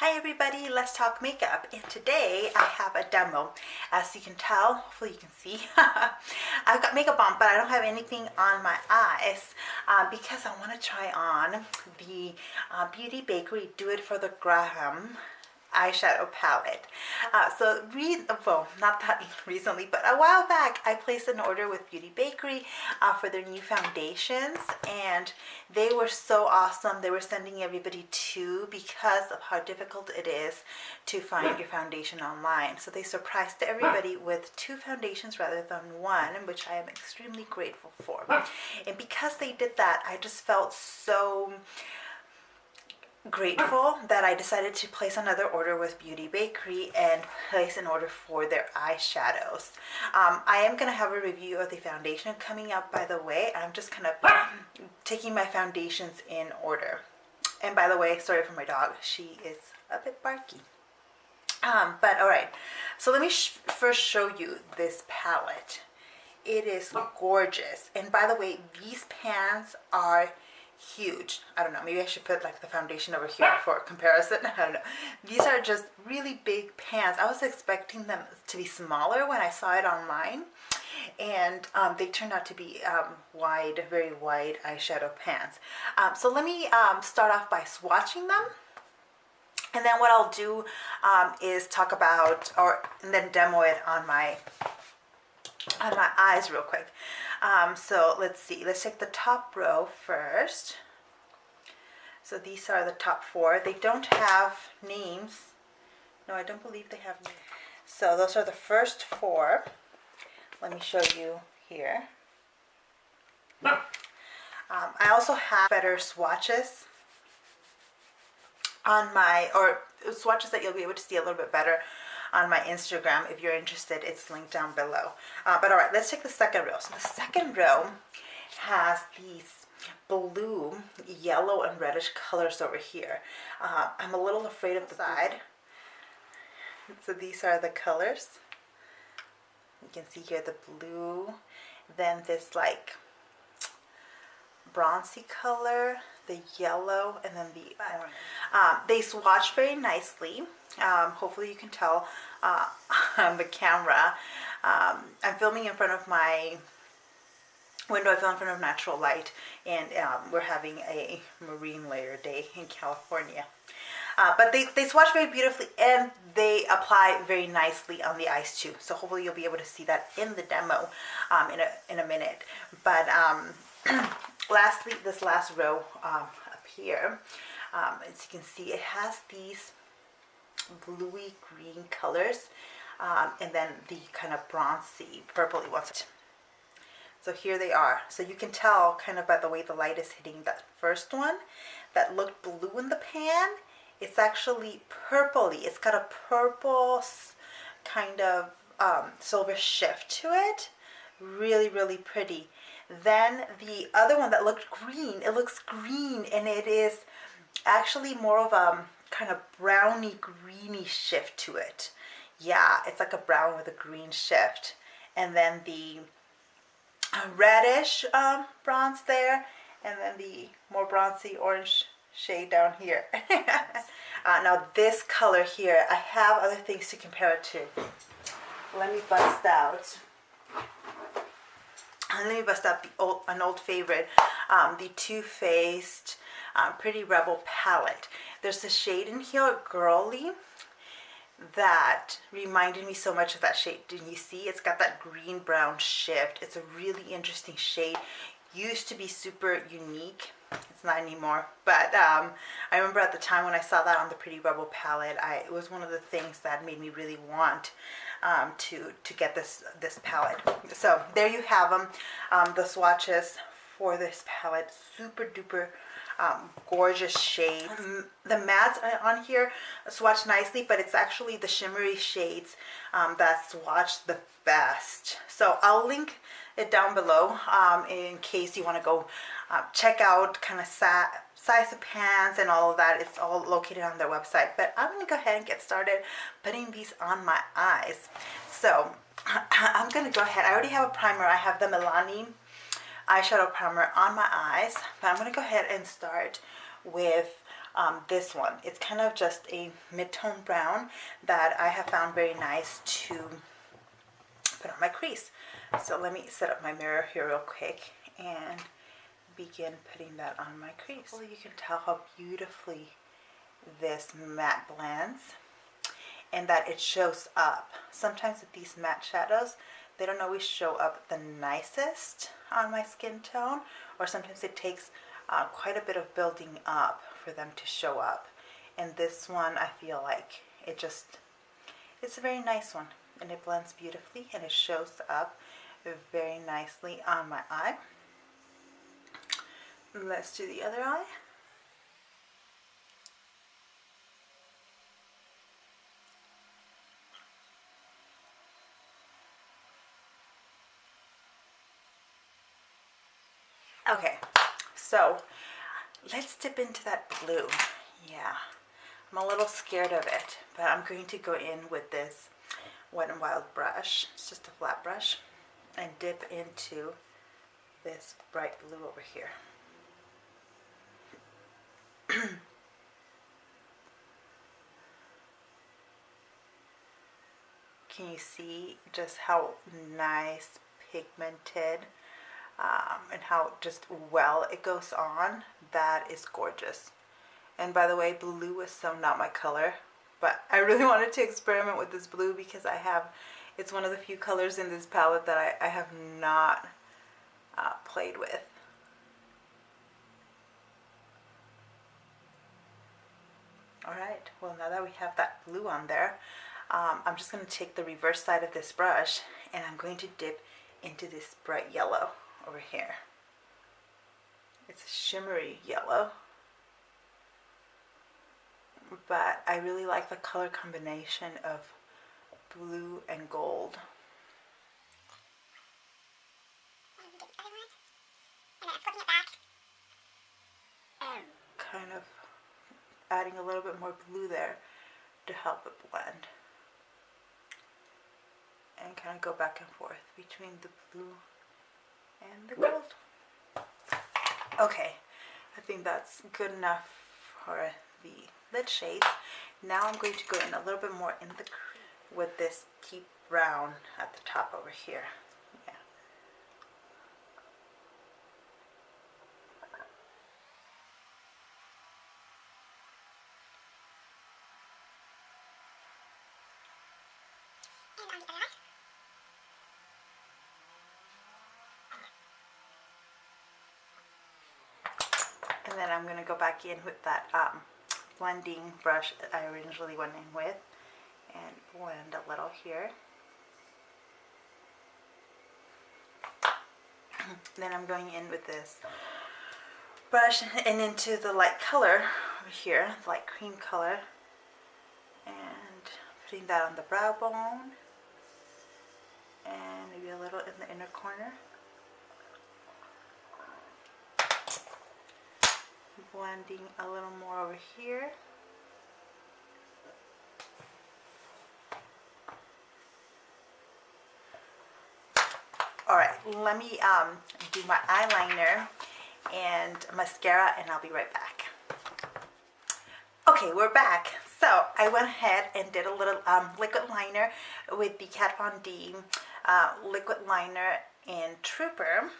Hi everybody, let's talk makeup, and today I have a demo. As you can tell, hopefully you can see, I've got makeup on, but I don't have anything on my eyes because I want to try on the Beauty Bakerie Do It for the Graham eyeshadow palette. Well, not that recently, but a while back I placed an order with Beauty Bakerie for their new foundations, and they were so awesome. They were sending everybody two because of how difficult it is to find your foundation online. So they surprised everybody with two foundations rather than one, which I am extremely grateful for. And because they did that, I just felt so grateful that I decided to place another order with Beauty Bakerie and place an order for their eyeshadows. I am going to have a review of the foundation coming up, by the way. I'm just kind of taking my foundations in order. And by the way, sorry for my dog. She is a bit barky. But alright, so let me first show you this palette. It is gorgeous. And by the way, these pans are huge. I don't know, maybe I should put like the foundation over here for comparison. I don't know. These are just really big pans. I was expecting them to be smaller when I saw it online, and they turned out to be wide, very wide eyeshadow pans. So let me start off by swatching them, and then what I'll do is talk about and then demo it on my eyes real quick. So let's see, let's take the top row first. So these are the top four. They don't have names. No, I don't believe they have names. So those are the first four. Let me show you here. I also have better swatches on my, or swatches that you'll be able to see a little bit better on my Instagram. If you're interested, it's linked down below. But all right, let's take the second row. So the second row has these blue, yellow, and reddish colors over here. I'm a little afraid of the side. So these are the colors. You can see here the blue, then this like bronzy color, the yellow, and then the orange. They swatch very nicely. Hopefully you can tell on the camera. I'm filming in front of my window. I film in front of natural light, and we're having a marine layer day in California. But they swatch very beautifully, and they apply very nicely on the eyes too. So hopefully you'll be able to see that in the demo in a minute. But lastly, this last row up here, as you can see, it has these bluey green colors, and then the kind of bronzy purpley ones. So here they are. So you can tell kind of by the way the light is hitting that first one that looked blue in the pan. It's actually purpley. It's got a purple kind of silver shift to it. Really, really pretty. Then the other one that looked green, it looks green, and it is actually more of a kind of browny greeny shift to it. Yeah, it's like a brown with a green shift. And then the reddish bronze there, and then the more bronzy orange shade down here. Now this color here, I have other things to compare it to. Let me bust out an old favorite, the Too Faced Pretty Rebel palette. There's a shade in here, Girly, that reminded me so much of that shade. Didn't you see? It's got that green brown shift. It's a really interesting shade. Used to be super unique. It's not anymore, but I remember at the time when I saw that on the Pretty Rebel palette, it was one of the things that made me really want to get this palette. So there you have them, the swatches for this palette. Super duper gorgeous shades. The mattes on here swatch nicely, but it's actually the shimmery shades that swatch the best. So I'll link it down below in case you want to go check out kind of size of pans and all of that. It's all located on their website. But I'm going to go ahead and get started putting these on my eyes. So I'm going to go ahead. I already have a primer. I have the Milani eyeshadow primer on my eyes, but I'm going to go ahead and start with this one. It's kind of just a mid-tone brown that I have found very nice to put on my crease. So let me set up my mirror here real quick and begin putting that on my crease. Well, you can tell how beautifully this matte blends and that it shows up. Sometimes with these matte shadows, they don't always show up the nicest on my skin tone, or sometimes it takes quite a bit of building up for them to show up. And this one, I feel like it's a very nice one, and it blends beautifully and it shows up very nicely on my eye. Let's do the other eye. Okay, so let's dip into that blue. Yeah, I'm a little scared of it, but I'm going to go in with this Wet n Wild brush. It's just a flat brush, and dip into this bright blue over here. Can you see just how nice pigmented and how just well it goes on? That is gorgeous. And by the way, blue is so not my color, but I really wanted to experiment with this blue because it's one of the few colors in this palette that I have not played with. Alright, well, now that we have that blue on there, I'm just going to take the reverse side of this brush and I'm going to dip into this bright yellow over here. It's a shimmery yellow, but I really like the color combination of blue and gold. Kind of adding a little bit more blue there to help it blend. And kind of go back and forth between the blue and the gold. Okay, I think that's good enough for the lid shades. Now I'm going to go in a little bit more in the with this deep brown at the top over here. Yeah. And then I'm going to go back in with that blending brush that I originally went in with and blend a little here. Then I'm going in with this brush and into the light color over here, the light cream color, and putting that on the brow bone and maybe a little in the inner corner. Blending a little more over here. Alright, let me do my eyeliner and mascara and I'll be right back. Okay, we're back. So I went ahead and did a little liquid liner with the Kat Von D liquid liner in Trooper.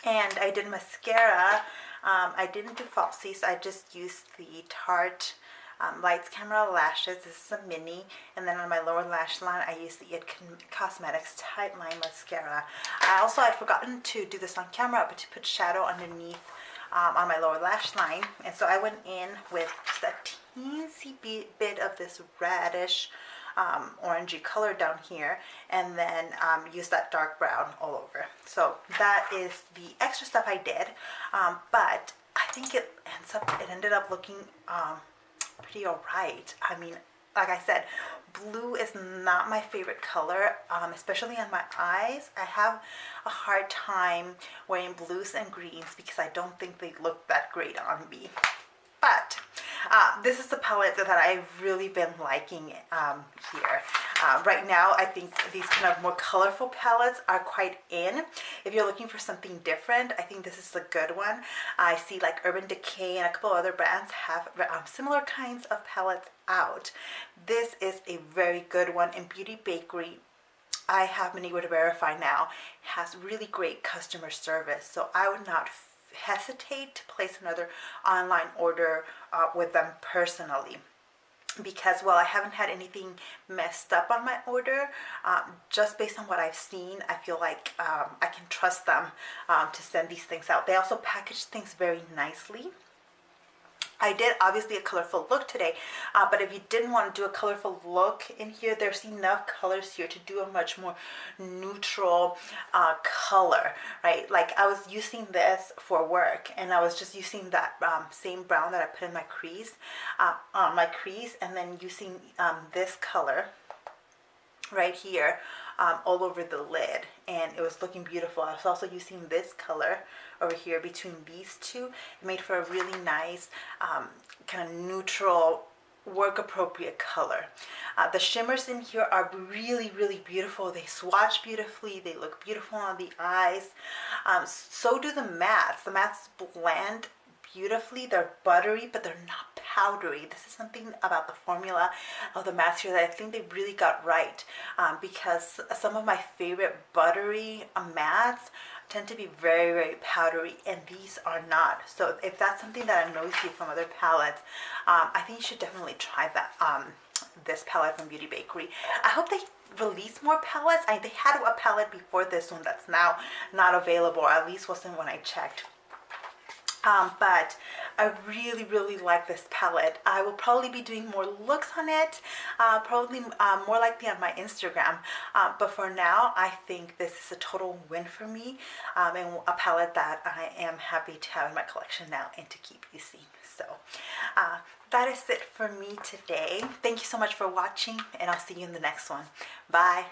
And I did mascara. I didn't do falsies. I just used the Tarte Lights Camera Lashes. This is a mini. And then on my lower lash line, I used the It Cosmetics Tight Line Mascara. I also had forgotten to do this on camera, but to put shadow underneath on my lower lash line. And so I went in with just a teensy bit of this reddish orangey color down here, and then use that dark brown all over. So that is the extra stuff I did, but I think it ended up looking pretty alright. I mean, like I said, blue is not my favorite color, especially on my eyes. I have a hard time wearing blues and greens because I don't think they look that great on me. But This is the palette that I've really been liking here. Right now, I think these kind of more colorful palettes are quite in. If you're looking for something different, I think this is a good one. I see like Urban Decay and a couple other brands have similar kinds of palettes out. This is a very good one, and Beauty Bakerie, I have been able to verify now, has really great customer service. So I would not hesitate to place another online order with them personally, because while I haven't had anything messed up on my order, just based on what I've seen, I feel like I can trust them to send these things out. They also package things very nicely. I did obviously a colorful look today, but if you didn't want to do a colorful look in here, there's enough colors here to do a much more neutral color, right? Like I was using this for work, and I was just using that same brown that I put in my crease, and then using this color right here all over the lid, and it was looking beautiful. I was also using this color over here between these two. It made for a really nice kind of neutral, work appropriate color. The shimmers in here are really, really beautiful. They swatch beautifully. They look beautiful on the eyes. So do the mattes. The mattes blend beautifully. They're buttery, but they're not powdery. This is something about the formula of the mattes here that I think they really got right, because some of my favorite buttery mattes tend to be very, very powdery, and these are not. So if that's something that annoys you from other palettes, I think you should definitely try that. This palette from Beauty Bakerie. I hope they release more palettes. They had a palette before this one that's now not available, or at least wasn't when I checked. But I really, really like this palette. I will probably be doing more looks on it, probably more likely on my Instagram. But for now, I think this is a total win for me, and a palette that I am happy to have in my collection now and to keep using. So that is it for me today. Thank you so much for watching, and I'll see you in the next one. Bye.